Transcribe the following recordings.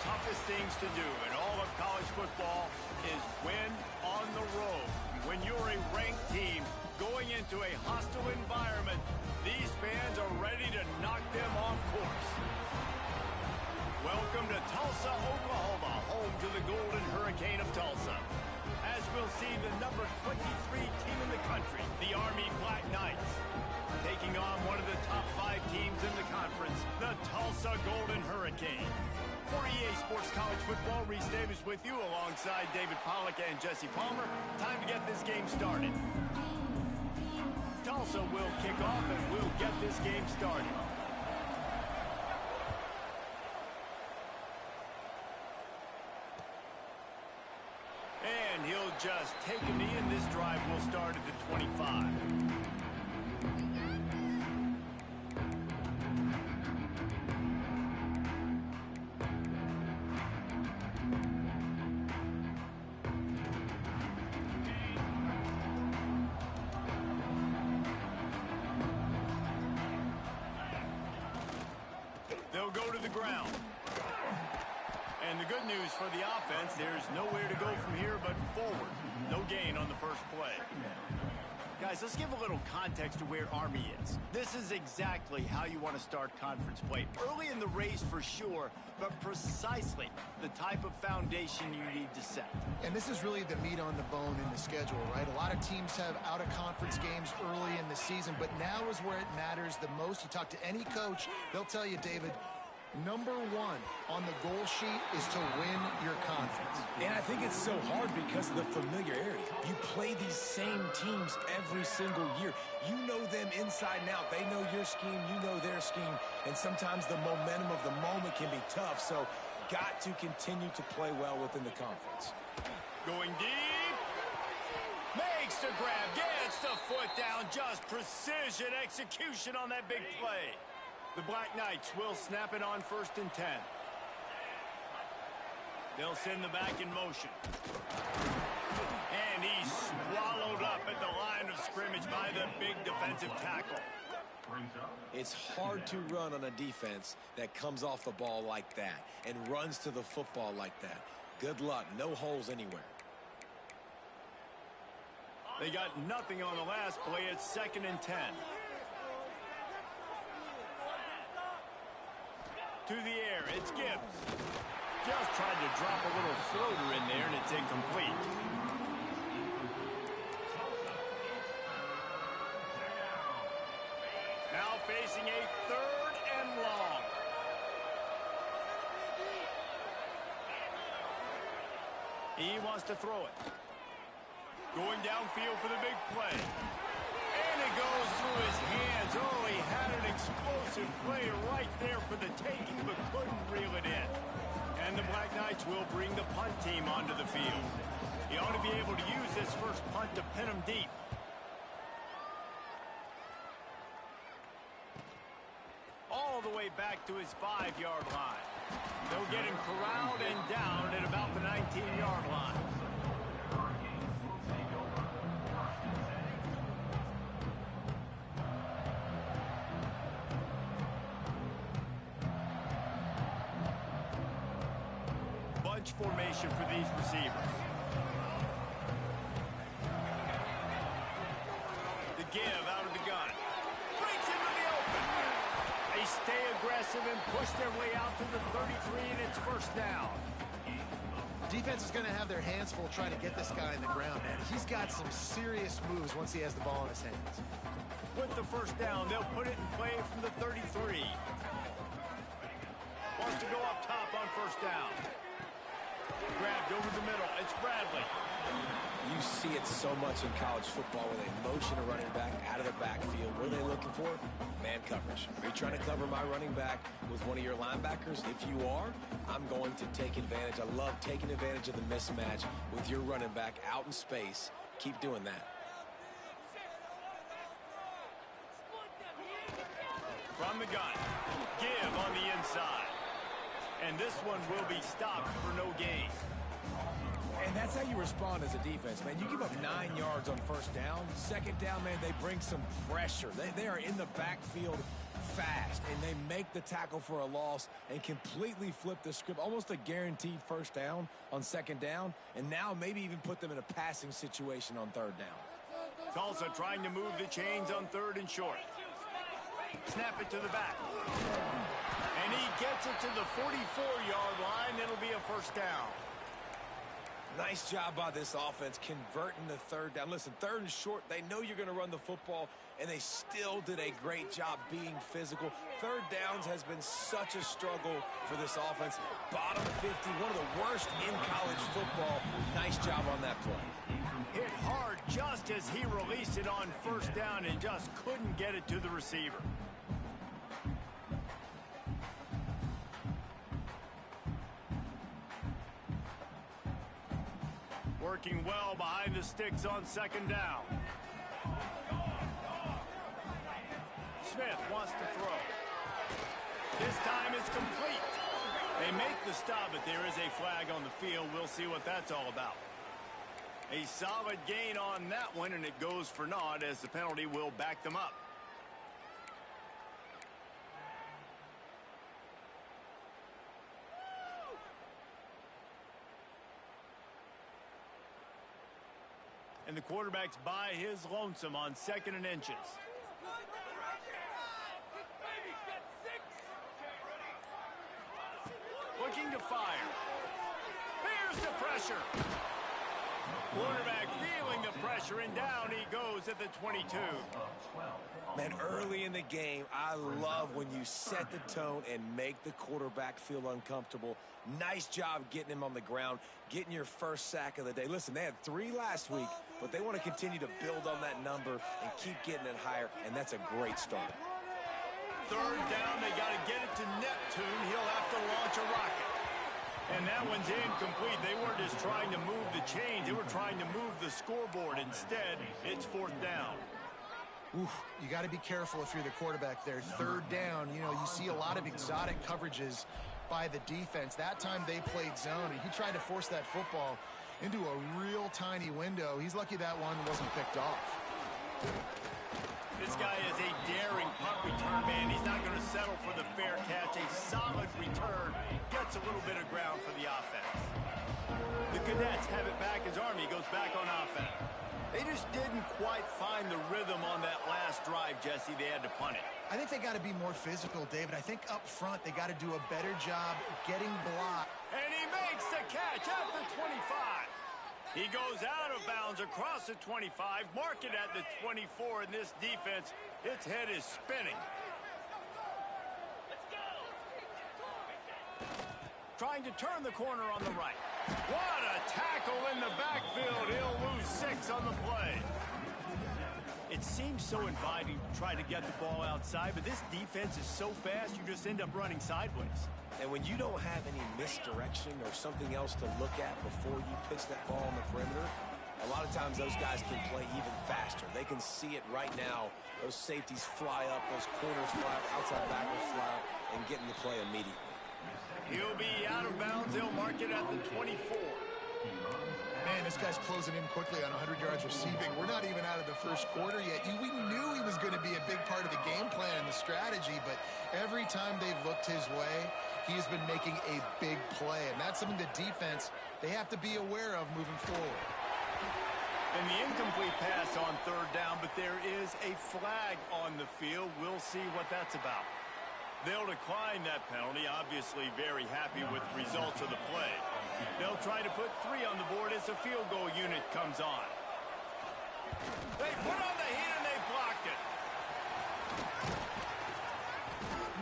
toughest things to do in all of college football is win on the road. When you're a ranked team going into a hostile environment, these fans are ready to knock them off course. Welcome to Tulsa, Oklahoma, home to the Golden Hurricane of Tulsa. As we'll see the number 23 team in the country, the Army Black Knights, taking on one of the top 5 teams in the conference, the Tulsa Golden Hurricane. For EA Sports College Football, Reese Davis with you alongside David Pollack and Jesse Palmer. Time to get this game started. Tulsa will kick off and we'll get this game started. And he'll just take a knee, and this drive will start at the 25. They'll go to the ground. And the good news for the offense, there's nowhere to go from here but forward. No gain on the first play. Guys, let's give a little context to where Army is. This is exactly how you want to start conference play. Early in the race for sure, but precisely the type of foundation you need to set. And this is really the meat on the bone in the schedule, right? A lot of teams have out-of-conference games early in the season, but now is where it matters the most. You talk to any coach, they'll tell you, David, number 1 on the goal sheet is to win your conference. And I think it's so hard because of the familiarity. You play these same teams every single year. You know them inside and out. They know your scheme, you know their scheme, and sometimes the momentum of the moment can be tough, so got to continue to play well within the conference. Going deep. Makes the grab, gets the foot down, just precision execution on that big play. The Black Knights will snap it on 1st and 10. They'll send the back in motion. And he's swallowed up at the line of scrimmage by the big defensive tackle. It's hard to run on a defense that comes off the ball like that and runs to the football like that. Good luck. No holes anywhere. They got nothing on the last play. It's 2nd and 10. To the air, it's Gibbs. Just tried to drop a little floater in there, and it's incomplete. Now facing a 3rd and long. He wants to throw it. Going downfield for the big play. And it goes through his hands. Oh, he had an explosive play right there for the taking, but couldn't reel it in. And the Black Knights will bring the punt team onto the field. He ought to be able to use this first punt to pin him deep. All the way back to his 5-yard line. They'll get him corralled and down at about the 19-yard line. Formation for these receivers. The give out of the gun. Breaks into the open. They stay aggressive and push their way out to the 33, and it's 1st down. Defense is going to have their hands full trying to get this guy in the ground, man. He's got some serious moves once he has the ball in his hands. With the 1st down, they'll put it in play from the 33. Wants to go up top on 1st down. Grabbed over the middle. It's Bradley. You see it so much in college football where they motion a running back out of the backfield. What are they looking for? Man coverage. Are you trying to cover my running back with one of your linebackers? If you are, I'm going to take advantage. I love taking advantage of the mismatch with your running back out in space. Keep doing that. From the gun. Give on the inside. And this one will be stopped for no gain. And that's how you respond as a defense, man. You give up 9 yards on 1st down. 2nd down, man, they bring some pressure. They are in the backfield fast, and they make the tackle for a loss and completely flip the script, almost a guaranteed first down on second down, and now maybe even put them in a passing situation on third down. Tulsa trying to move the chains on third and short. Snap it to the back. And he gets it to the 44-yard line. It'll be a first down. Nice job by this offense converting the third down. Listen, third and short, they know you're going to run the football, and they still did a great job being physical. Third downs has been such a struggle for this offense. Bottom 50, one of the worst in college football. Nice job on that play. Hit hard just as he released it on first down and just couldn't get it to the receiver. Working well behind the sticks on second down. Smith wants to throw. This time it's complete. They make the stop, but there is a flag on the field. We'll see what that's all about. A solid gain on that one, and it goes for naught as the penalty will back them up. And the quarterback's by his lonesome on second and inches. Looking to fire. Here's the pressure. Quarterback feeling the pressure, and down he goes at the 22. Man, early in the game, I love when you set the tone and make the quarterback feel uncomfortable. Nice job getting him on the ground, getting your first sack of the day. Listen, they had 3 last week, but they want to continue to build on that number and keep getting it higher, and that's a great start. Third down, they got to get it to Neptune. He'll have to launch a rocket. And that one's incomplete. They weren't just trying to move the chains. They were trying to move the scoreboard. Instead, it's fourth down. Oof, you got to be careful if you're the quarterback there. Third down, you know, you see a lot of exotic coverages by the defense. That time they played zone, and he tried to force that football into a real tiny window. He's lucky that one wasn't picked off. This guy is a daring punt return man. He's not going to settle for the fair catch. A solid return. Gets a little bit of ground for the offense. The Cadets have it back as Army goes back on offense. They just didn't quite find the rhythm on that last drive, Jesse. They had to punt it. I think they got to be more physical, David. I think up front they got to do a better job getting blocked. And he makes the catch at the 25. He goes out of bounds across the 25, mark it at the 24, and this defense, its head is spinning. Trying to turn the corner on the right. What a tackle in the backfield. He'll lose 6 on the play. It seems so inviting to try to get the ball outside, but this defense is so fast, you just end up running sideways. And when you don't have any misdirection or something else to look at before you pitch that ball on the perimeter, a lot of times those guys can play even faster. They can see it right now. Those safeties fly up, those corners fly up, outside backers fly up, and get in the play immediately. He'll be out of bounds. They'll mark it at the 24. Man, this guy's closing in quickly on 100 yards receiving. We're not even out of the first quarter yet. We knew he was going to be a big part of the game plan and the strategy, but every time they've looked his way, he has been making a big play, and that's something the defense, they have to be aware of moving forward. And the incomplete pass on third down, but there is a flag on the field. We'll see what that's about. They'll decline that penalty, obviously very happy with the results of the play. They'll try to put 3 on the board as the field goal unit comes on. They put on the heat and they blocked it.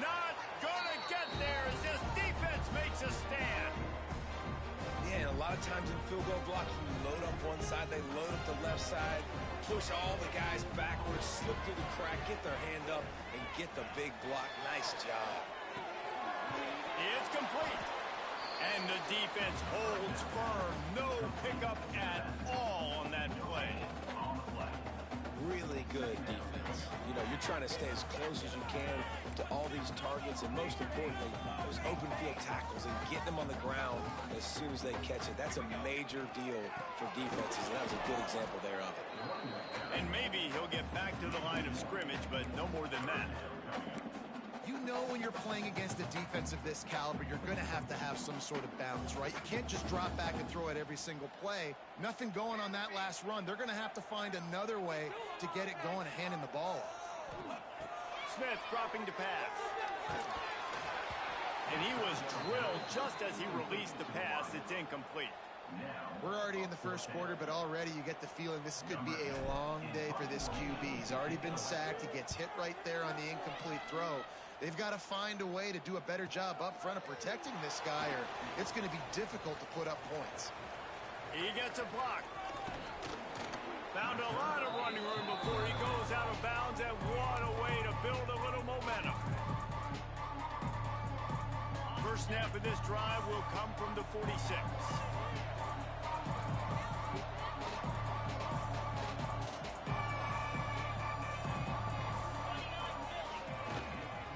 Not gonna get there as this defense makes a stand. Yeah, and a lot of times in field goal block, you load up one side, they load up the left side, push all the guys backwards, slip through the crack, get their hand up, and get the big block. Nice job. It's complete. And the defense holds firm. No pickup at all on that play. Really good defense. You know, you're trying to stay as close as you can to all these targets, and most importantly, those open field tackles and get them on the ground as soon as they catch it. That's a major deal for defenses, and that was a good example there of it. And maybe he'll get back to the line of scrimmage, but no more than that. you know when you're playing against a defense of this caliber, you're going to have some sort of balance, right? You can't just drop back and throw it every single play. Nothing going on that last run. They're going to have to find another way to get it going and handing the ball off. Smith dropping to pass. And he was drilled just as he released the pass. It's incomplete. We're already in the first quarter, but already you get the feeling this could be a long day for this QB. He's already been sacked. He gets hit right there on the incomplete throw. They've got to find a way to do a better job up front of protecting this guy, or it's going to be difficult to put up points. He gets a block. Found a lot of running room before he goes out of bounds, and what a way to build a little momentum. First snap of this drive will come from the 46.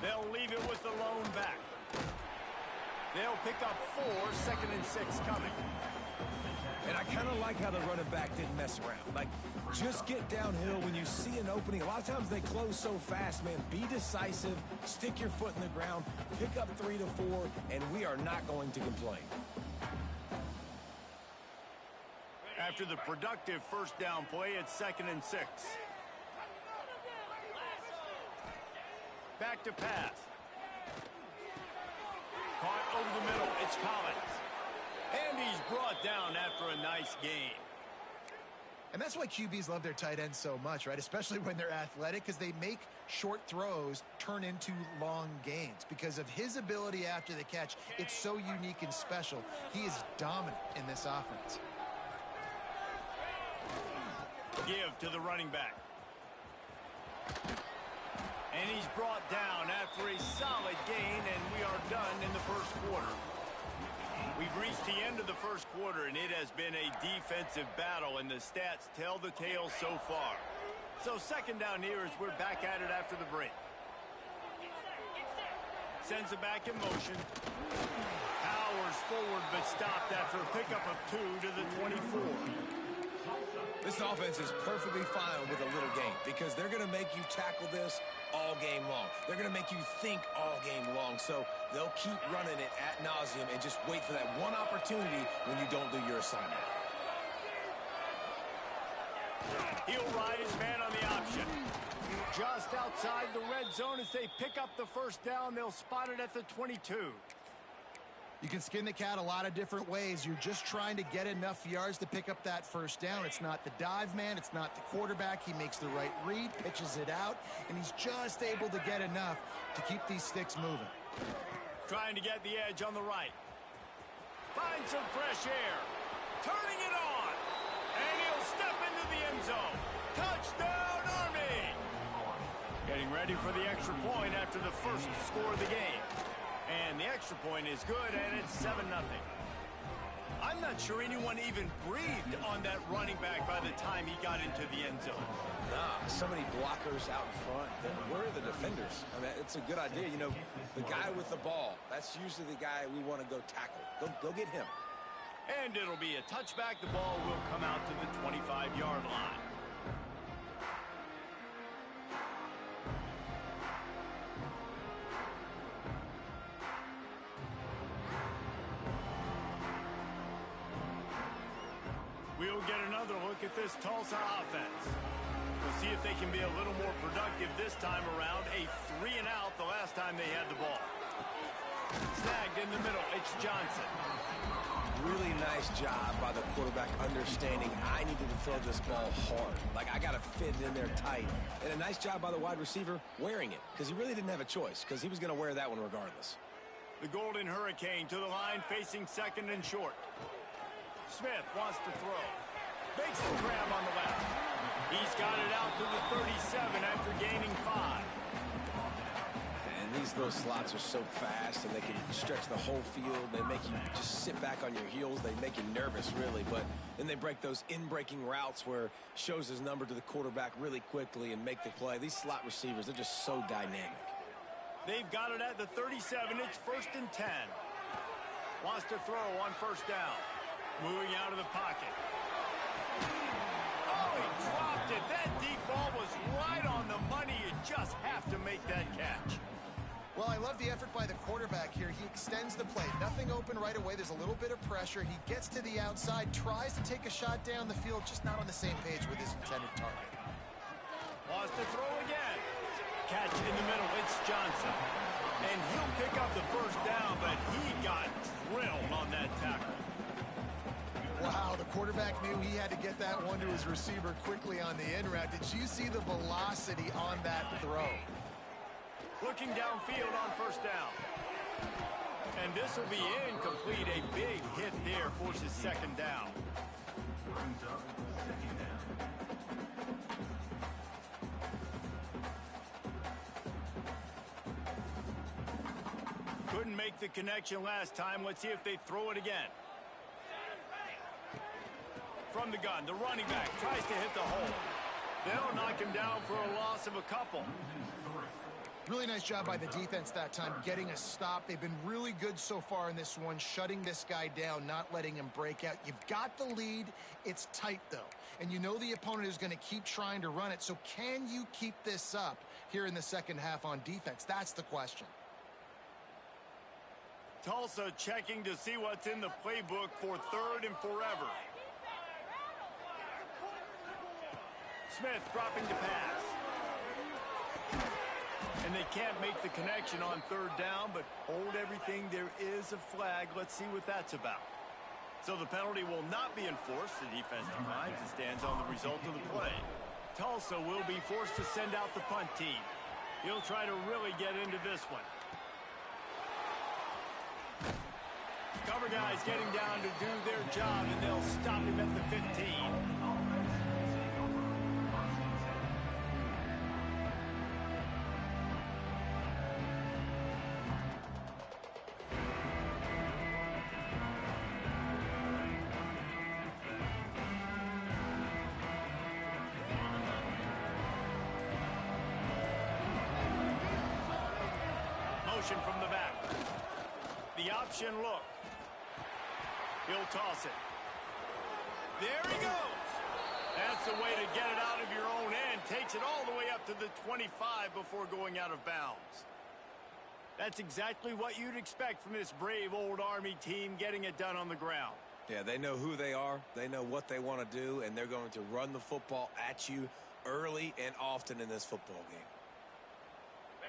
They'll leave it with the lone back. They'll pick up 4, 2nd and 6 coming. And I kind of like how the running back didn't mess around. Like, just get downhill when you see an opening. A lot of times they close so fast, man. Be decisive, stick your foot in the ground, pick up 3 to 4, and we are not going to complain. After the productive first down play, it's 2nd and 6. Back to pass. Caught over the middle. It's Collins. And he's brought down after a nice gain. And that's why QBs love their tight ends so much, right? Especially when they're athletic, because they make short throws turn into long gains. Because of his ability after the catch, it's so unique and special. He is dominant in this offense. Give to the running back. And he's brought down after a solid gain, and we are done in the first quarter. We've reached the end of the first quarter, and it has been a defensive battle, and the stats tell the tale so far. So 2nd down here as we're back at it after the break. Sends it back in motion. Powers forward, but stopped after a pickup of 2 to the 24. This offense is perfectly fine with a little game because they're going to make you tackle this all game long. They're going to make you think all game long. So they'll keep running it ad nauseum and just wait for that one opportunity when you don't do your assignment. He'll ride his man on the option. Just outside the red zone as they pick up the first down. They'll spot it at the 22. You can skin the cat a lot of different ways. You're just trying to get enough yards to pick up that first down. It's not the dive man. It's not the quarterback. He makes the right read, pitches it out, and he's just able to get enough to keep these sticks moving. Trying to get the edge on the right. Finds some fresh air. Turning it on. And he'll step into the end zone. Touchdown, Army! Getting ready for the extra point after the first score of the game. And the extra point is good, and it's 7-0. I'm not sure anyone even breathed on that running back by the time he got into the end zone. Nah, so many blockers out in front. Where are the defenders? I mean, it's a good idea. You know, the guy with the ball, that's usually the guy we want to go tackle. Go get him. And it'll be a touchback. The ball will come out to the 25-yard line. We'll get another look at this Tulsa offense. We'll see if they can be a little more productive this time around. A 3-and-out the last time they had the ball. Snagged in the middle. It's Johnson. Really nice job by the quarterback understanding I needed to throw this ball hard. Like, I got to fit it in there tight. And a nice job by the wide receiver wearing it because he really didn't have a choice because he was going to wear that one regardless. The Golden Hurricane to the line facing 2nd and short. Smith wants to throw. Makes the grab on the left. He's got it out to the 37 after gaining 5. And these little slots are so fast, and they can stretch the whole field. They make you just sit back on your heels. They make you nervous, really. But then they break those in-breaking routes where shows his number to the quarterback really quickly and make the play. These slot receivers, they're just so dynamic. They've got it at the 37. It's 1st and 10. Wants to throw on first down. Moving out of the pocket. Oh, he dropped it. That deep ball was right on the money. You just have to make that catch. Well, I love the effort by the quarterback here. He extends the play. Nothing open right away. There's a little bit of pressure. He gets to the outside, tries to take a shot down the field, just not on the same page with his intended target. Wants to throw again. Catch in the middle. It's Johnson. And he'll pick up the first down, but he got drilled on that tackle. Wow, the quarterback knew he had to get that one to his receiver quickly on the in route. Did you see the velocity on that throw? Looking downfield on first down. And this will be incomplete. A big hit there forces second down. Couldn't make the connection last time. Let's see if they throw it again. From the gun, the running back tries to hit the hole. They'll knock him down for a loss of a couple. Really nice job by the defense that time, getting a stop. They've been really good so far in this one, shutting this guy down, not letting him break out. You've got the lead. It's tight, though. And you know the opponent is going to keep trying to run it. So can you keep this up here in the second half on defense? That's the question. Tulsa checking to see what's in the playbook for third and forever. Smith dropping to pass. And they can't make the connection on third down, but hold everything. There is a flag. Let's see what that's about. So the penalty will not be enforced. The defense declines and stands on the result of the play. Tulsa will be forced to send out the punt team. He'll try to really get into this one. Cover guys getting down to do their job, and they'll stop him at the 15. Motion from the back. The option look. He'll toss it. There he goes. That's the way to get it out of your own end. Takes it all the way up to the 25 before going out of bounds. That's exactly what you'd expect from this brave old Army team, getting it done on the ground. Yeah, they know who they are. They know what they want to do, and they're going to run the football at you early and often in this football game.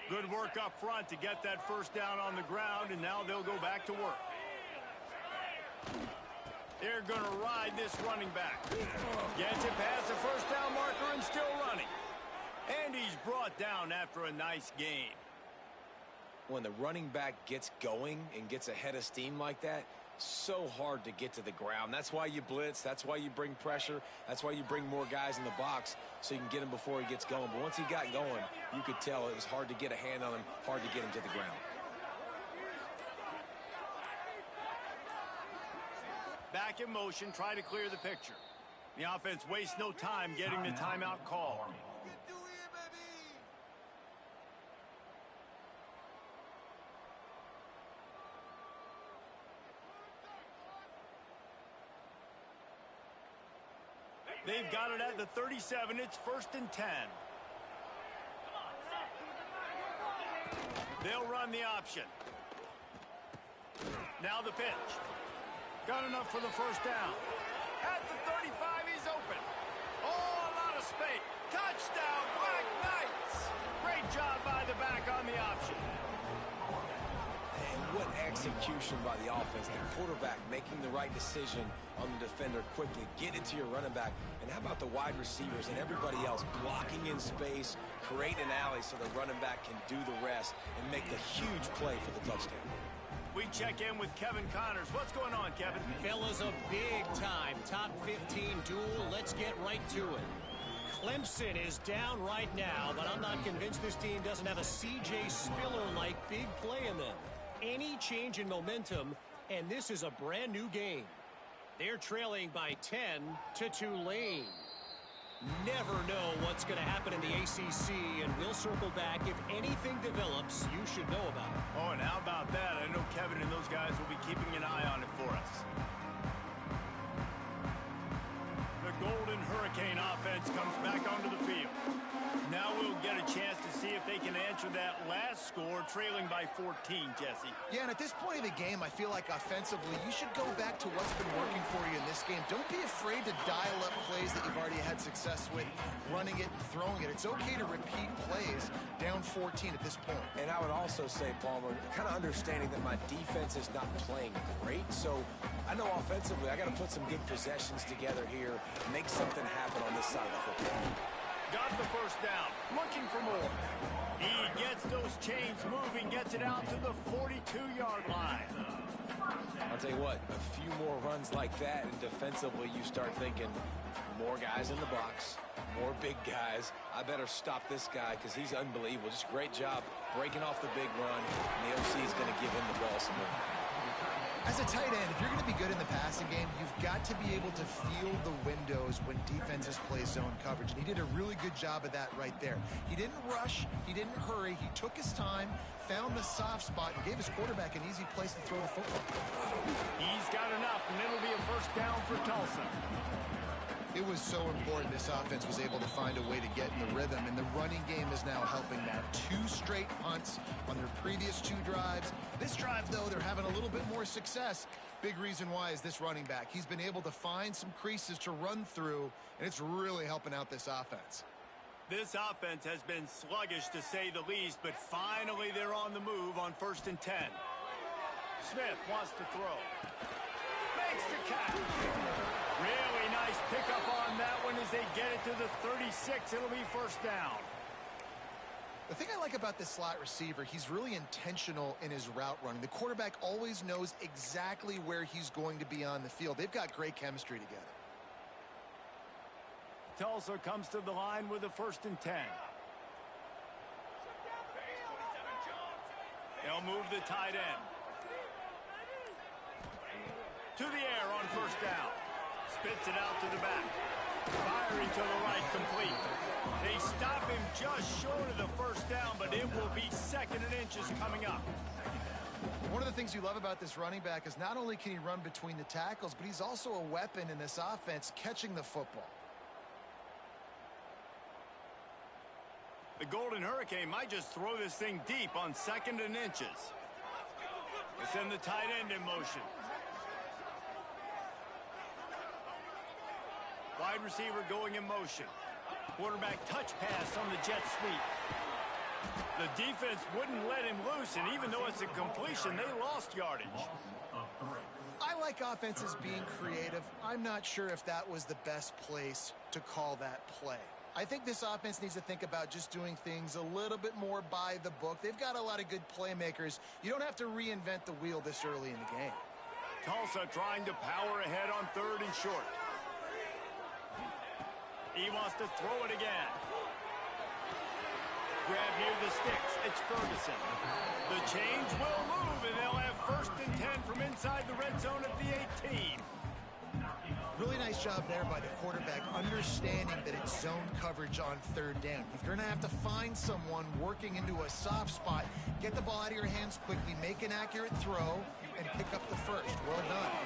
Good work up front to get that first down on the ground, and now they'll go back to work. They're going to ride this running back. Gets it past the first down marker and still running. And he's brought down after a nice gain. When the running back gets going and gets ahead of steam like that, so hard to get to the ground. That's why you blitz. That's why you bring pressure. That's why you bring more guys in the box so you can get him before he gets going. But once he got going, you could tell it was hard to get a hand on him, hard to get him to the ground. Back in motion, try to clear the picture. The offense wastes no time getting the timeout called. They've got it at the 37. It's 1st and 10. They'll run the option. Now the pitch. Got enough for the first down. At the 35, he's open. Oh, a lot of space. Touchdown, Black Knights. Great job by the back on the option. And what execution by the offense. The quarterback making the right decision on the defender quickly. Get it to your running back. And how about the wide receivers and everybody else blocking in space, create an alley so the running back can do the rest and make the huge play for the touchdown. We check in with Kevin Connors. What's going on, Kevin? Fellas, a big-time top 15 duel. Let's get right to it. Clemson is down right now, but I'm not convinced this team doesn't have a C.J. Spiller-like big play in them. Any change in momentum, and this is a brand-new game. They're trailing by 10 to Tulane. Never know what's going to happen in the ACC, and we'll circle back. If anything develops, you should know about it. Oh, and how about that? I know Kevin and those guys will be keeping an eye on it for us. The Golden Hurricane offense comes back onto the field. Now we'll get a chance to see if they can answer that last score. trailing by 14, Jesse. Yeah, and at this point of the game, I feel like offensively, you should go back to what's been working for you in this game. Don't be afraid to dial up plays that you've already had success with, running it and throwing it. It's okay to repeat plays down 14 at this point. And I would also say, Palmer, kind of understanding that my defense is not playing great, so I know offensively I got to put some good possessions together here, make something happen on this side of the football. Got the first down, looking for more. He gets those chains moving, gets it out to the 42-yard line. I'll tell you what, a few more runs like that, and defensively you start thinking, more guys in the box, more big guys. I better stop this guy because he's unbelievable. Just a great job breaking off the big run, and the OC is going to give him the ball some more. As a tight end, if you're going to be good in the passing game, you've got to be able to feel the windows when defenses play zone coverage. And he did a really good job of that right there. He didn't rush. He didn't hurry. He took his time, found the soft spot, and gave his quarterback an easy place to throw the football. He's got enough, and it'll be a first down for Tulsa. It was so important this offense was able to find a way to get in the rhythm, and the running game is now helping that. 2 straight punts on their previous 2 drives. This drive, though, they're having a little bit more success. Big reason why is this running back. He's been able to find some creases to run through, and it's really helping out this offense. This offense has been sluggish, to say the least, but finally they're on the move on 1st and 10. Smith wants to throw. Makes the catch. Really nice pickup on that one as they get it to the 36. It'll be first down. The thing I like about this slot receiver, he's really intentional in his route running. The quarterback always knows exactly where he's going to be on the field. They've got great chemistry together. Tulsa comes to the line with a 1st and 10. They'll move the tight end. To the air on 1st down. Spits it out to the back. Firing to the right, complete. They stop him just short of the 1st down, but it will be 2nd and inches coming up. One of the things you love about this running back is not only can he run between the tackles, but he's also a weapon in this offense catching the football. The Golden Hurricane might just throw this thing deep on 2nd and inches. They send the tight end in motion. Wide receiver going in motion. Quarterback touch pass on the jet sweep. The defense wouldn't let him loose, and even though it's a completion, they lost yardage. I like offenses being creative. I'm not sure if that was the best place to call that play. I think this offense needs to think about just doing things a little bit more by the book. They've got a lot of good playmakers. You don't have to reinvent the wheel this early in the game. Tulsa trying to power ahead on 3rd and short. He wants to throw it again. Grab near the sticks. It's Ferguson. The chains will move, and they'll have 1st and 10 from inside the red zone at the 18. Really nice job there by the quarterback, understanding that it's zone coverage on 3rd down. If you're going to have to find someone working into a soft spot, get the ball out of your hands quickly, make an accurate throw, and pick up the 1st. Well done.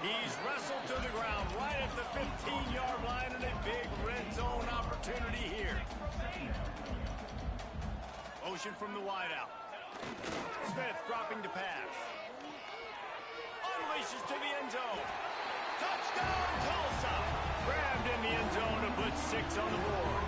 He's wrestled to the ground right at the 15-yard line, and a big red zone opportunity here. Motion from the wideout. Smith dropping to pass. Unleashes to the end zone. Touchdown, Tulsa! Grabbed in the end zone to put 6 on the board.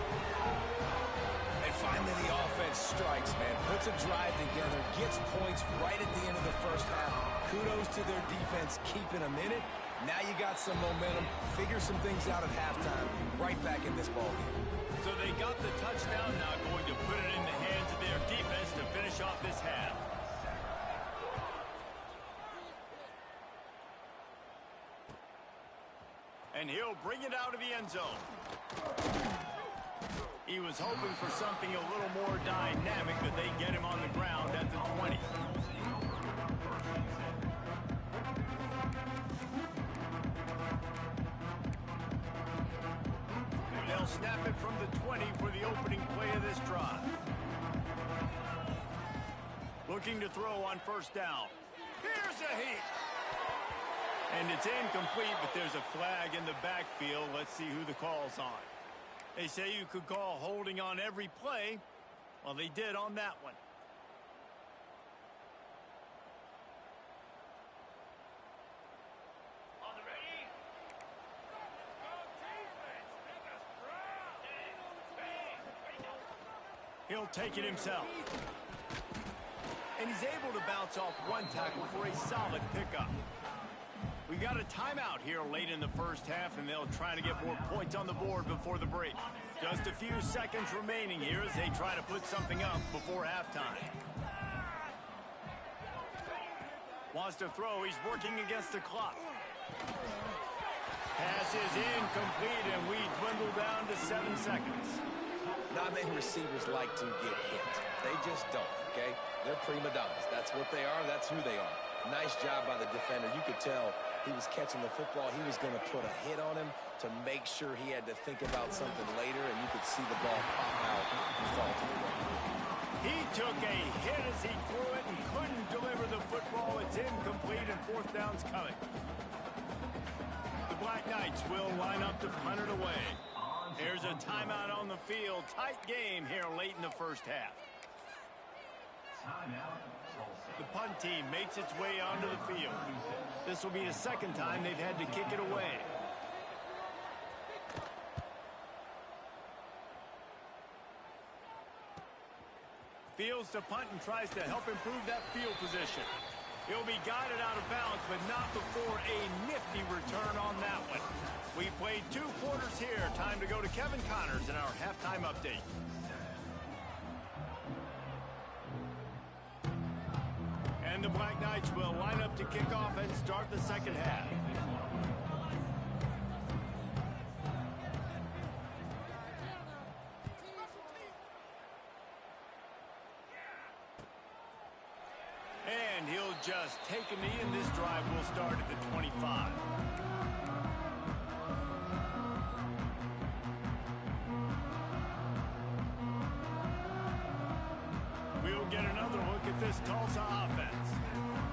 And finally the offense strikes, man. Puts a drive together, gets points right at the end of the 1st half. Kudos to their defense keeping them in it. Now you got some momentum. Figure some things out at halftime. Right back in this ballgame. So they got the touchdown, now going to put it in the hands of their defense to finish off this half. And he'll bring it out of the end zone. He was hoping for something a little more dynamic, but they get him on the ground at the 20. They'll snap it from the 20 for the opening play of this drive. Looking to throw on 1st down. Here's a heat. And it's incomplete, but there's a flag in the backfield. Let's see who the call's on. They say you could call holding on every play, Well, they did on that one. He'll take it himself. And he's able to bounce off one tackle for a solid pickup. We got a timeout here late in the first half, and they'll try to get more points on the board before the break. Just a few seconds remaining here as they try to put something up before halftime. Wants to throw. He's working against the clock. Pass is incomplete, and we dwindle down to 7 seconds. Not many receivers like to get hit. They just don't, okay? They're prima donnas. That's what they are. That's who they are. Nice job by the defender. You could tell he was catching the football. He was going to put a hit on him to make sure he had to think about something later, and you could see the ball pop out and fall to the ground. He took a hit as he threw it and couldn't deliver the football. It's incomplete, and fourth down's coming. The Black Knights will line up to punt it away. There's a timeout on the field. Tight game here late in the first half. The punt team makes its way onto the field. This will be the second time they've had to kick it away. Fields to punt and tries to help improve that field position. He'll be guided out of bounds, but not before a nifty return on that one. We played 2 quarters here. Time to go to Kevin Connors in our halftime update. And the Black Knights will line up to kick off and start the second half. And he'll just take a knee, and this drive will start at the 25. We'll get another look at this Tulsa offense.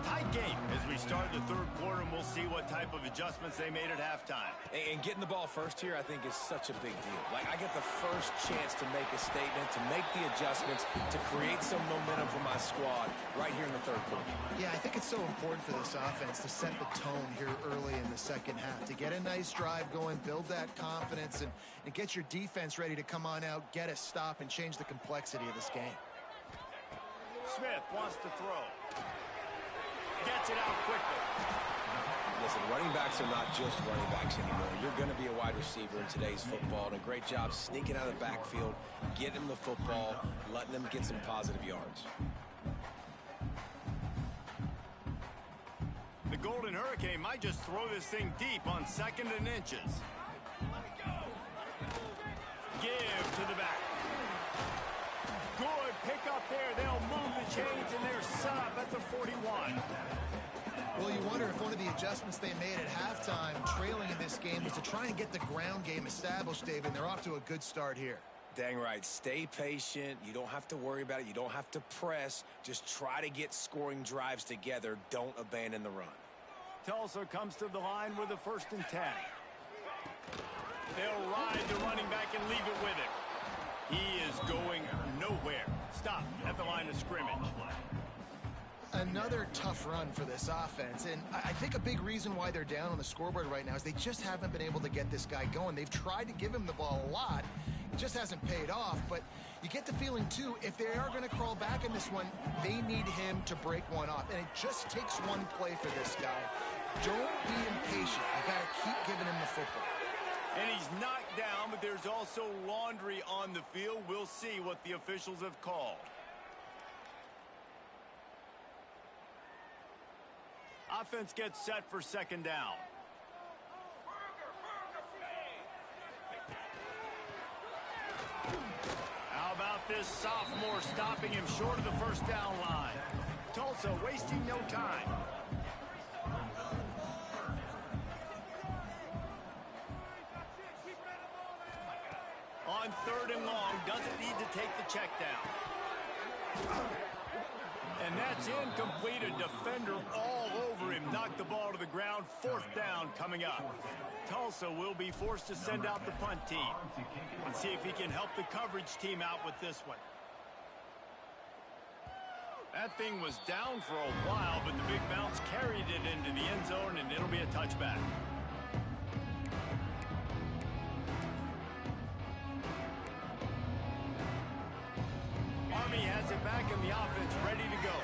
Tight game as we start the third quarter, and we'll see what type of adjustments they made at halftime. And getting the ball first here, I think, is such a big deal. Like, I get the first chance to make a statement, to make the adjustments, to create some momentum for my squad right here in the third quarter. Yeah, I think it's so important for this offense to set the tone here early in the second half, to get a nice drive going, build that confidence, and get your defense ready to come on out, get a stop, and change the complexity of this game. Smith wants to throw. Gets it out quickly. Listen, running backs are not just running backs anymore. You're going to be a wide receiver in today's football, and a great job sneaking out of the backfield, getting the football, letting them get some positive yards. The Golden Hurricane might just throw this thing deep on 2nd and inches. Give to the back. Good pick up there. They'll move the chains, and they're set up at the 41. Well, you wonder if one of the adjustments they made at halftime, trailing in this game, was to try and get the ground game established, David, and they're off to a good start here. Dang right. Stay patient. You don't have to worry about it. You don't have to press. Just try to get scoring drives together. Don't abandon the run. Tulsa comes to the line with a 1st and 10. They'll ride the running back and leave it with him. He is going nowhere. Stop at the line of scrimmage. Another tough run for this offense, and I think a big reason why they're down on the scoreboard right now is they just haven't been able to get this guy going. They've tried to give him the ball a lot. It just hasn't paid off, but you get the feeling, too, if they are going to crawl back in this one, they need him to break one off, and it just takes one play for this guy. Don't be impatient. You got to keep giving him the football. And he's knocked down, but there's also laundry on the field. We'll see what the officials have called. Offense gets set for 2nd down. How about this sophomore stopping him short of the 1st down line? Tulsa wasting no time. On 3rd and long, doesn't need to take the check down. And that's incomplete. A defender all over him. Knocked the ball to the ground. 4th down coming up. Tulsa will be forced to send out the punt team. Let's see if he can help the coverage team out with this one. That thing was down for a while, but the big bounce carried it into the end zone, and it'll be a touchback. Army has it back in the offense, ready to go.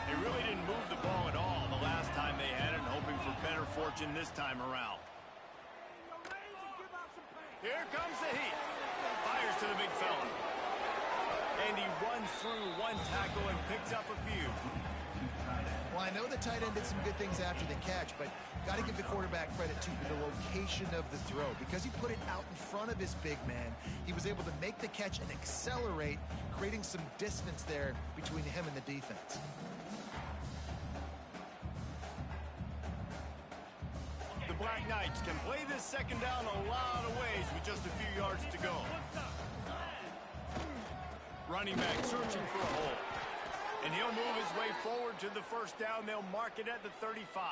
They really didn't move the ball at all the last time they had it, hoping for better fortune this time around. Here comes the heat. Fires to the big fella. And he runs through one tackle and picks up a few. Well, I know the tight end did some good things after the catch, but got to give the quarterback credit, too, for the location of the throw. Because he put it out in front of his big man, he was able to make the catch and accelerate, creating some distance there between him and the defense. The Black Knights can play this second down a lot of ways with just a few yards to go. Running back searching for a hole. And he'll move his way forward to the first down. They'll mark it at the 35.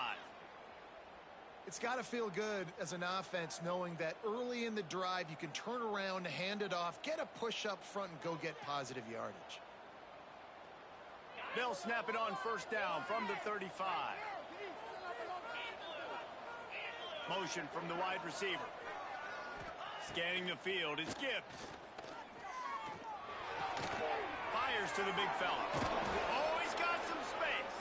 It's got to feel good as an offense knowing that early in the drive you can turn around, hand it off, get a push up front, and go get positive yardage. They'll snap it on first down from the 35. Motion from the wide receiver. Scanning the field, it's Gibbs. Fires to the big fella. Oh, he's got some space.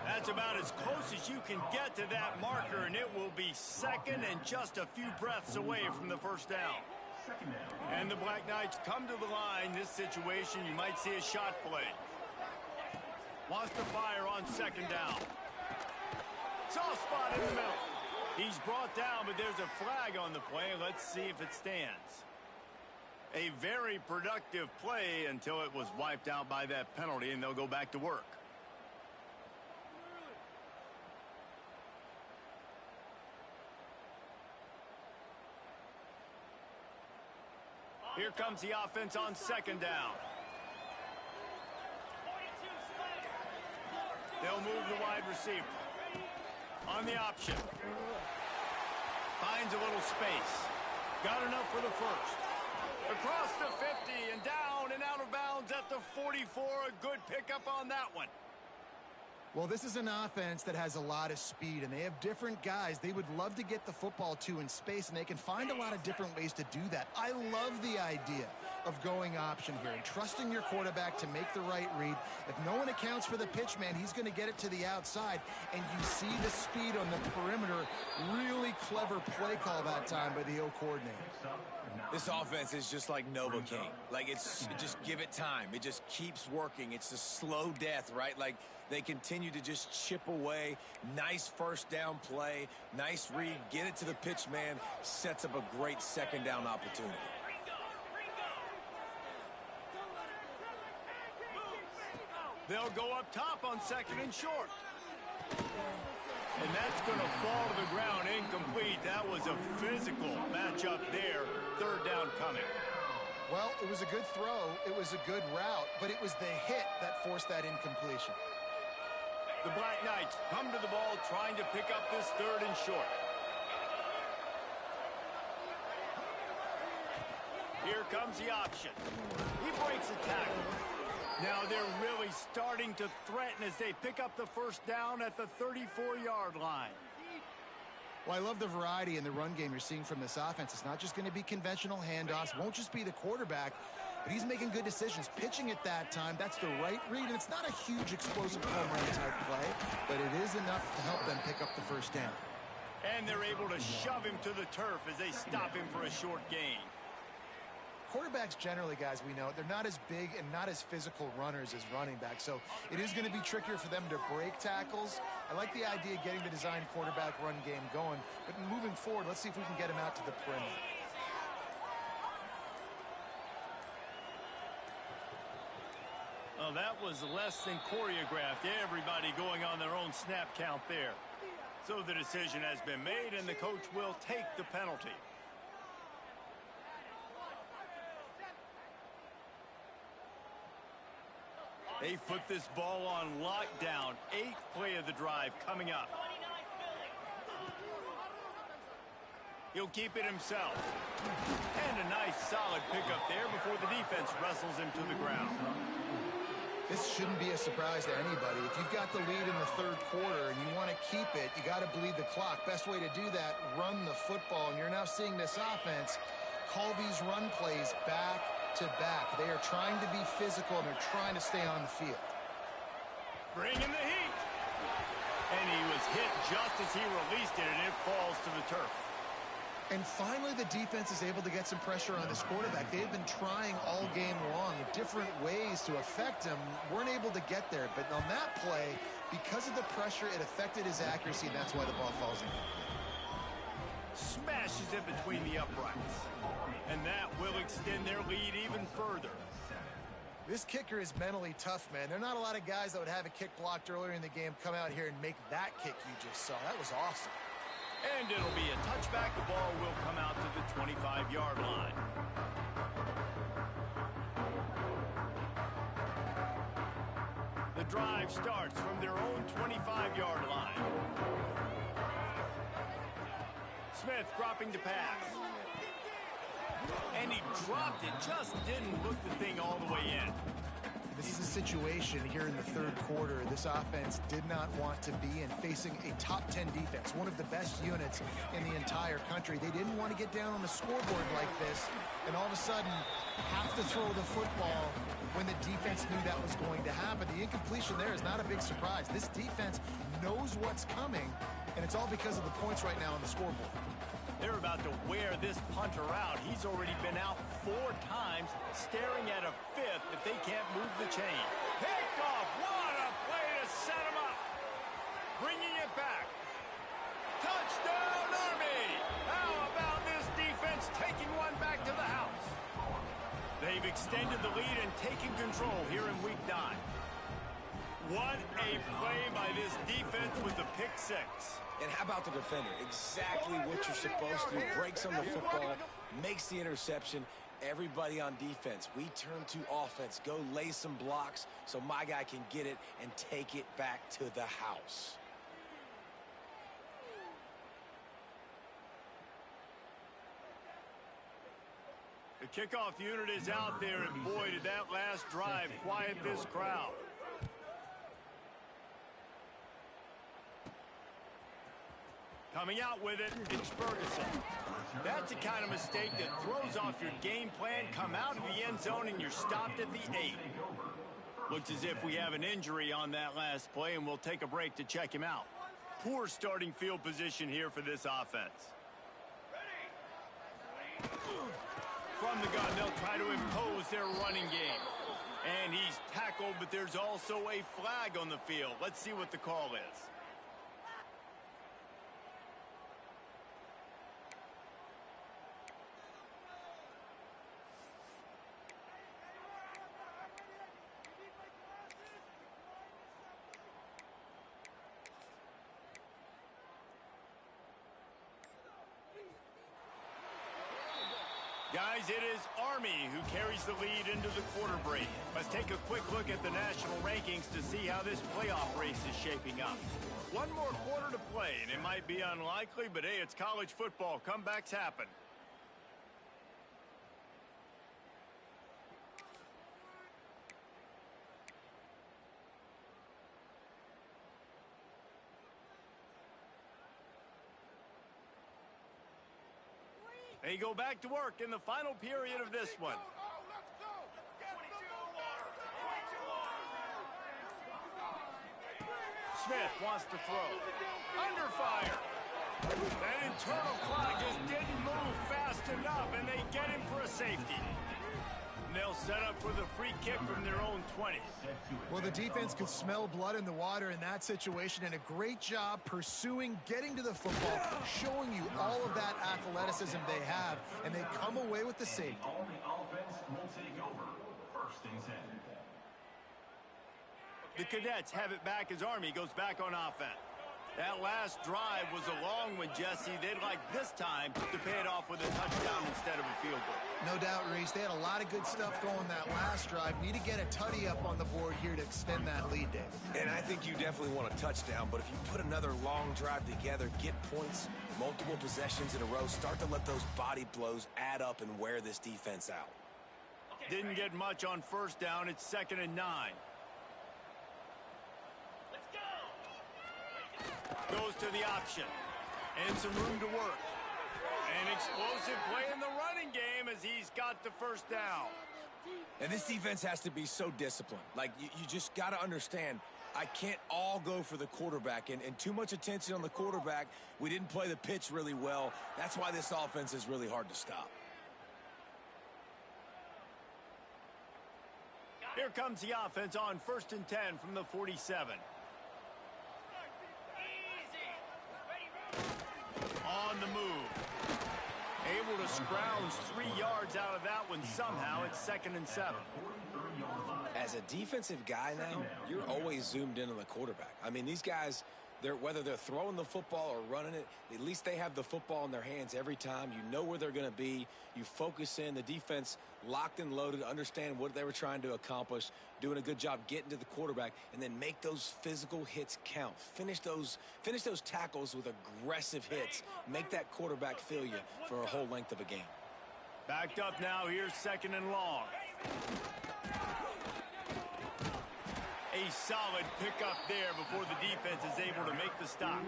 That's about as close as you can get to that marker, and it will be second and just a few breaths away from the first down. And the Black Knights come to the line. This situation, you might see a shot play. Wants to fire on second down. Soft spot in the middle. He's brought down, but there's a flag on the play. Let's see if it stands. A very productive play until it was wiped out by that penalty, and they'll go back to work. Here comes the offense on second down. They'll move the wide receiver. On the option. Finds a little space. Got enough for the first. Across the 50 and down and out of bounds at the 44. A good pickup on that one. Well, this is an offense that has a lot of speed, and they have different guys they would love to get the football to in space, and they can find a lot of different ways to do that. I love the idea of going option here and trusting your quarterback to make the right read. If no one accounts for the pitch man, he's going to get it to the outside, and you see the speed on the perimeter. Really clever play call that time by the O coordinator. This offense is just like Novocaine. Like, just give it time. It just keeps working. It's a slow death, right? Like, they continue to just chip away. Nice first down play. Nice read. Get it to the pitch man. Sets up a great second down opportunity. They'll go up top on second and short. And that's going to fall to the ground incomplete. That was a physical matchup there. Third down coming. Well, it was a good throw. It was a good route, but it was the hit that forced that incompletion. The Black Knights come to the ball trying to pick up this third and short. Here comes the option. He breaks a tackle. Now they're really starting to threaten as they pick up the first down at the 34-yard line. Well, I love the variety in the run game you're seeing from this offense. It's not just going to be conventional handoffs. Won't just be the quarterback, but he's making good decisions. Pitching at that time, that's the right read, and it's not a huge explosive home run type play, but it is enough to help them pick up the first down. And they're able to shove him to the turf as they stop him for a short gain. Quarterbacks generally, guys, we know, they're not as big and not as physical runners as running backs, so it is going to be trickier for them to break tackles. I like the idea of getting the design quarterback run game going, but moving forward, let's see if we can get him out to the perimeter. Well, that was less than choreographed. Everybody going on their own snap count there. So the decision has been made, and the coach will take the penalty. They put this ball on lockdown. 8th play of the drive coming up. He'll keep it himself. And a nice solid pickup there before the defense wrestles him to the ground. This shouldn't be a surprise to anybody. If you've got the lead in the third quarter and you want to keep it, you got to bleed the clock. Best way to do that, run the football. And you're now seeing this offense call these run plays back to back. They are trying to be physical, and they're trying to stay on the field. Bring in the heat. And he was hit just as he released it, and it falls to the turf. And finally, the defense is able to get some pressure on this quarterback. They've been trying all game long different ways to affect him. Weren't able to get there. But on that play, because of the pressure, it affected his accuracy, and that's why the ball falls in. Smashes it between the uprights. And that will extend their lead even further. This kicker is mentally tough, man. There are not a lot of guys that would have a kick blocked earlier in the game come out here and make that kick you just saw. That was awesome. And it'll be a touchback. The ball will come out to the 25-yard line. The drive starts from their own 25-yard line. Smith dropping to pass. And he dropped it, just didn't look the thing all the way in. This is a situation here in the third quarter this offense did not want to be in, facing a top 10 defense, one of the best units in the entire country. They didn't want to get down on the scoreboard like this and all of a sudden have to throw the football when the defense knew that was going to happen. The incompletion there is not a big surprise. This defense knows what's coming, and it's all because of the points right now on the scoreboard. They're about to wear this punter out. He's already been out 4 times, staring at a 5th if they can't move the chain. Picked off. What a play to set him up. Bringing it back. Touchdown, Army. How about this defense taking one back to the house? They've extended the lead and taken control here in Week 9. What a play by this defense with the pick 6. And how about the defender? Exactly what you're supposed to do. Breaks on the football, makes the interception. Everybody on defense, we turn to offense. Go lay some blocks so my guy can get it and take it back to the house. The kickoff unit is out there, and boy, did that last drive quiet this crowd. Coming out with it, it's Ferguson. That's the kind of mistake that throws off your game plan. Come out of the end zone and you're stopped at the 8. Looks as if we have an injury on that last play, and we'll take a break to check him out. Poor starting field position here for this offense. From the gun, they'll try to impose their running game. And he's tackled, but there's also a flag on the field. Let's see what the call is. Guys, it is Army who carries the lead into the quarter break. Let's take a quick look at the national rankings to see how this playoff race is shaping up. One more quarter to play, and it might be unlikely, but hey, it's college football. Comebacks happen. They go back to work in the final period of this one. Smith wants to throw. Under fire. That internal clock just didn't move fast enough, and they get him for a safety. And they'll set up for the free kick from their own 20. Well, the defense could smell blood in the water in that situation, and a great job pursuing, getting to the football, showing you all of that athleticism they have, and they come away with the safety. The Cadets have it back as Army goes back on offense. That last drive was a long one, Jesse. They'd like this time to pay it off with a touchdown instead of a field goal. No doubt, Reese. They had a lot of good stuff going that last drive. Need to get a tutty up on the board here to extend that lead, Dave. And I think you definitely want a touchdown, but if you put another long drive together, get points, multiple possessions in a row, start to let those body blows add up and wear this defense out. Didn't get much on first down. It's 2nd and 9. Goes to the option. And some room to work. An explosive play in the running game as he's got the first down. And this defense has to be so disciplined. Like, you just got to understand, I can't all go for the quarterback. And too much attention on the quarterback. We didn't play the pitch really well. That's why this offense is really hard to stop. Here comes the offense on 1st and 10 from the 47. On the move. Able to scrounge 3 yards out of that one somehow. It's 2nd and 7. As a defensive guy now, you're always zoomed in on the quarterback. I mean, these guys, whether they're throwing the football or running it, at least they have the football in their hands every time. You know where they're going to be. You focus in. The defense locked and loaded, understand what they were trying to accomplish, doing a good job getting to the quarterback, and then make those physical hits count. Finish those tackles with aggressive hits. Make that quarterback feel you for a whole length of a game. Backed up now. Here's 2nd and long. A solid pickup there before the defense is able to make the stop.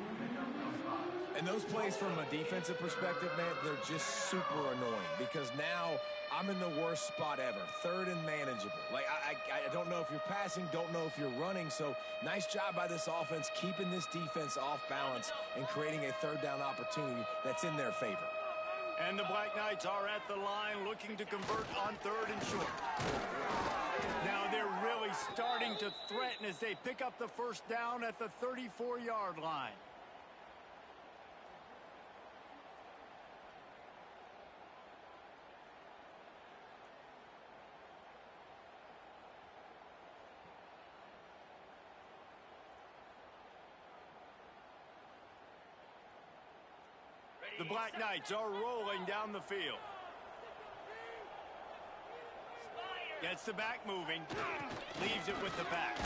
And those plays from a defensive perspective, man, they're just super annoying because now I'm in the worst spot ever. 3rd and manageable. Like, I don't know if you're passing, don't know if you're running. So nice job by this offense keeping this defense off balance and creating a 3rd down opportunity that's in their favor. And the Black Knights are at the line looking to convert on 3rd and short. Now they're really starting to threaten as they pick up the first down at the 34-yard line. The Black Knights are rolling down the field. Gets the back moving. Leaves it with the back.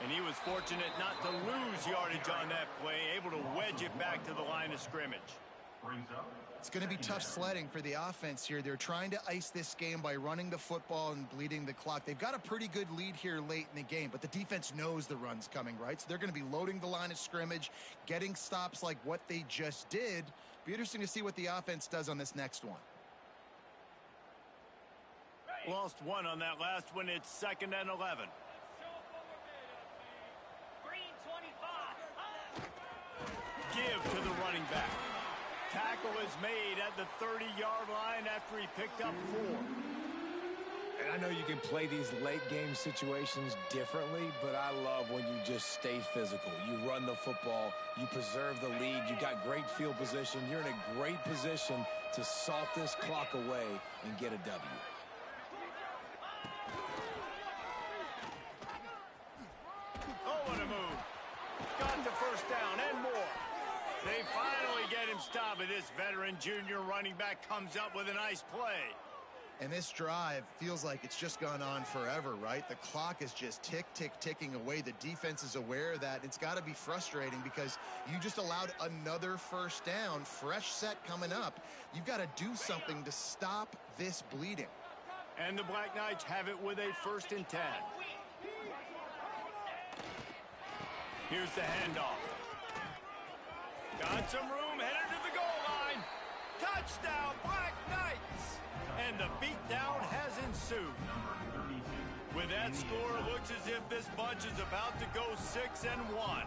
And he was fortunate not to lose yardage on that play. Able to wedge it back to the line of scrimmage. It's going to be tough sledding for the offense here. They're trying to ice this game by running the football and bleeding the clock. They've got a pretty good lead here late in the game, but the defense knows the run's coming, right? So they're going to be loading the line of scrimmage, getting stops like what they just did. Be interesting to see what the offense does on this next one. Lost one on that last one. It's 2nd and 11. Give to the running back. Tackle is made at the 30-yard line after he picked up 4. And I know you can play these late game situations differently, but I love when you just stay physical. You run the football, you preserve the lead, you got great field position. You're in a great position to salt this clock away and get a W. Oh, what a move. Got the first down and more. They finally get him stopped, but this veteran junior running back comes up with a nice play. And this drive feels like it's just gone on forever, right? The clock is just ticking away. The defense is aware of that. It's got to be frustrating because you just allowed another first down, fresh set coming up. You've got to do something to stop this bleeding. And the Black Knights have it with a 1st and 10. Here's the handoff. Got some room, headed to the goal line. Touchdown, Black Knights! And the beatdown has ensued. With that score, it looks as if this bunch is about to go 6-1.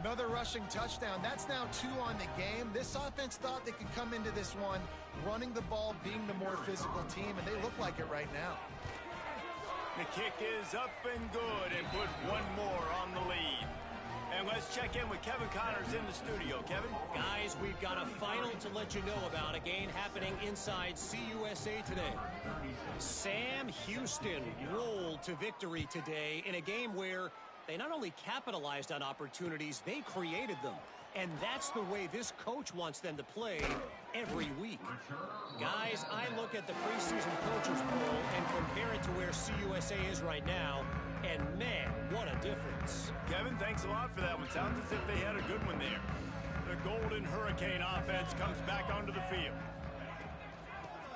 Another rushing touchdown. That's now 2 on the game. This offense thought they could come into this one running the ball, being the more physical team, and they look like it right now. The kick is up and good and put one more on the lead. And let's check in with Kevin Connors in the studio. Kevin? Guys, we've got a final to let you know about, a game happening inside CUSA today. Sam Houston rolled to victory today in a game where they not only capitalized on opportunities, they created them. And that's the way this coach wants them to play every week. Guys, I look at the preseason Coaches Bowl and compare it to where CUSA is right now, and man, what a difference. Kevin, thanks a lot for that one. Sounds as if they had a good one there. The Golden Hurricane offense comes back onto the field.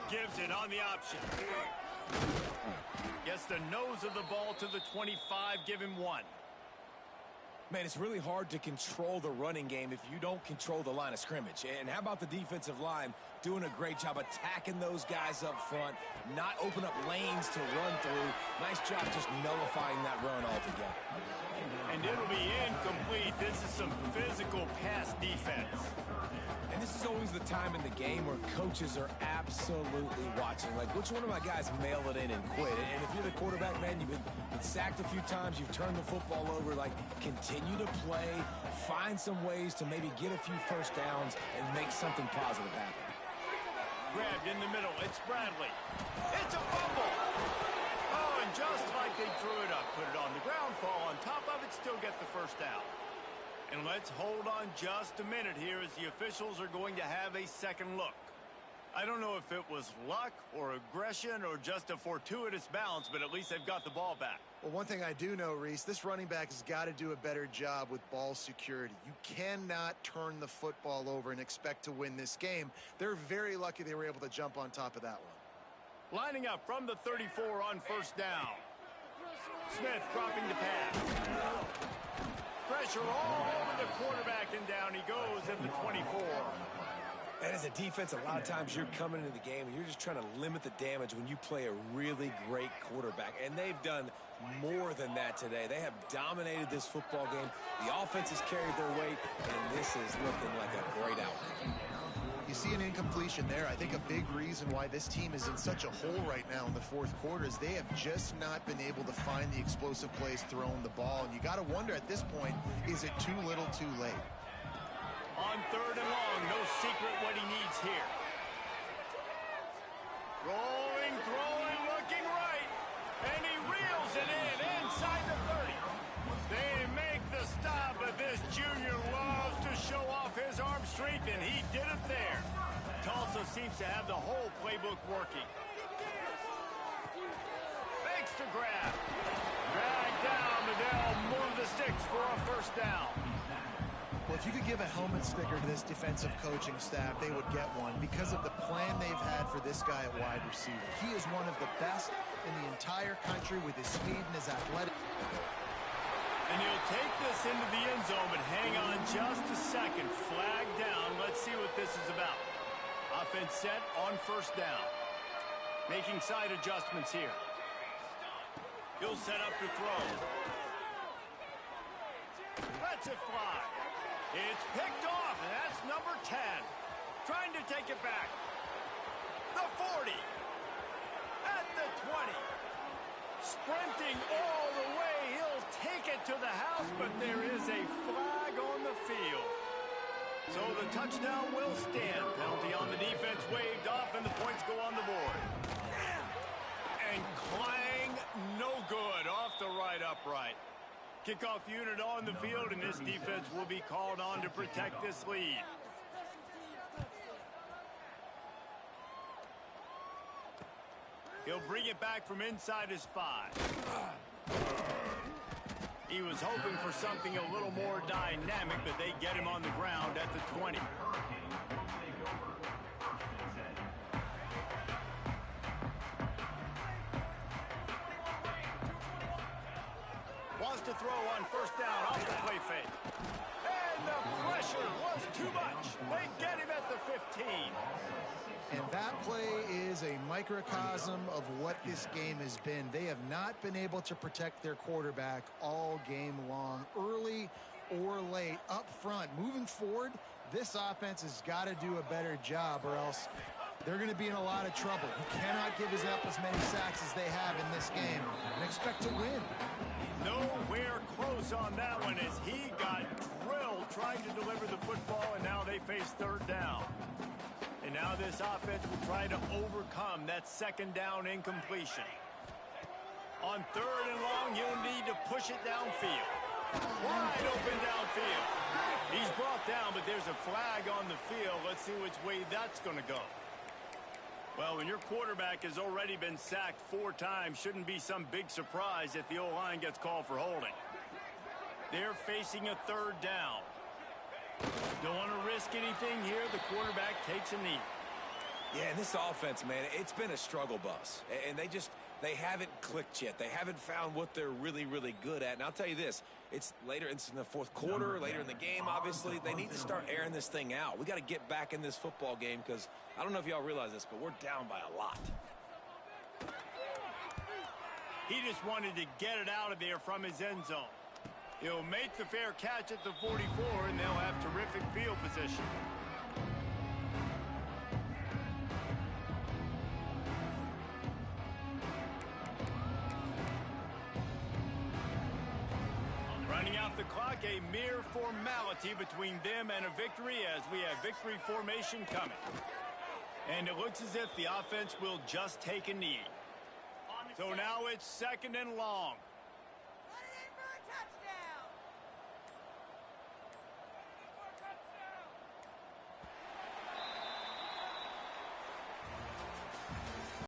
Gives it on the option. Gets the nose of the ball to the 25, give him 1. Man, it's really hard to control the running game if you don't control the line of scrimmage. And how about the defensive line doing a great job attacking those guys up front, not open up lanes to run through. Nice job just nullifying that run altogether. And it'll be incomplete. This is some physical pass defense. And this is always the time in the game where coaches are absolutely watching. Like, which one of my guys mail it in and quit? And if you're the quarterback, man, you've been sacked a few times, you've turned the football over, like, continue to play, find some ways to maybe get a few first downs and make something positive happen. Grabbed in the middle, it's Bradley. It's a fumble! Oh, and just like they threw it up, put it on the ground, fall on top of it, still get the first down. And let's hold on just a minute here as the officials are going to have a second look. I don't know if it was luck or aggression or just a fortuitous bounce, but at least they've got the ball back. Well, one thing I do know, Reese, this running back has got to do a better job with ball security. You cannot turn the football over and expect to win this game. They're very lucky they were able to jump on top of that one. Lining up from the 34 on first down. Smith dropping the pass. Pressure all over the quarterback, and down he goes at the 24. And as a defense, a lot of times you're coming into the game and you're just trying to limit the damage when you play a really great quarterback. And they've done more than that today. They have dominated this football game. The offense has carried their weight, and this is looking like a great outcome. You see an incompletion there. I think a big reason why this team is in such a hole right now in the fourth quarter is they have just not been able to find the explosive plays throwing the ball. And you got to wonder at this point, is it too little too late? On third and long, no secret what he needs here. Rolling, throwing, looking right. And he reels it in inside the 30. They make the stop, but this junior loves to show off his arm strength, and he did it there. Tulsa seems to have the whole playbook working. Makes the grab. Drag down, but they'll move the sticks for a first down. Well, if you could give a helmet sticker to this defensive coaching staff, they would get one because of the plan they've had for this guy at wide receiver. He is one of the best in the entire country with his speed and his athletic. And he'll take this into the end zone, but hang on just a second. Flag down. Let's see what this is about. Offense set on first down. Making side adjustments here. He'll set up to throw. Lets it fly. It's picked off, and that's number 10. Trying to take it back. The 40. At the 20. Sprinting all the way. He'll take it to the house, but there is a flag on the field. So the touchdown will stand. Penalty on the defense waved off, and the points go on the board. And clang, no good, off the right upright. Kickoff unit on the field, and this defense will be called on to protect this lead. He'll bring it back from inside his 5. He was hoping for something a little more dynamic, but they get him on the ground at the 20. Wants to throw on first down off the play fake. And the pressure was too much. They get him at the 15. And that play is a microcosm of what this game has been. They have not been able to protect their quarterback all game long, early or late, up front. Moving forward, this offense has got to do a better job, or else they're going to be in a lot of trouble. You cannot give up as many sacks as they have in this game and expect to win. Nowhere close on that one as he got drilled trying to deliver the football, and now they face third down. And now this offense will try to overcome that second down incompletion. On third and long, he'll need to push it downfield. Wide open downfield. He's brought down, but there's a flag on the field. Let's see which way that's going to go. Well, when your quarterback has already been sacked 4 times, shouldn't be some big surprise if the O-line gets called for holding. They're facing a third down. Don't want to risk anything here. The quarterback takes a knee. Yeah, and this offense, man, it's been a struggle bus. And they just They haven't clicked yet. They haven't found what they're really, really good at. And I'll tell you this, it's later, it's in the fourth quarter, later in the game, obviously. They need to start airing this thing out. We got to get back in this football game because I don't know if y'all realize this, but we're down by a lot. He just wanted to get it out of there from his end zone. He'll make the fair catch at the 44, and they'll have terrific field position. Running out the clock, a mere formality between them and a victory as we have victory formation coming. And it looks as if the offense will just take a knee. So now it's 2nd and long.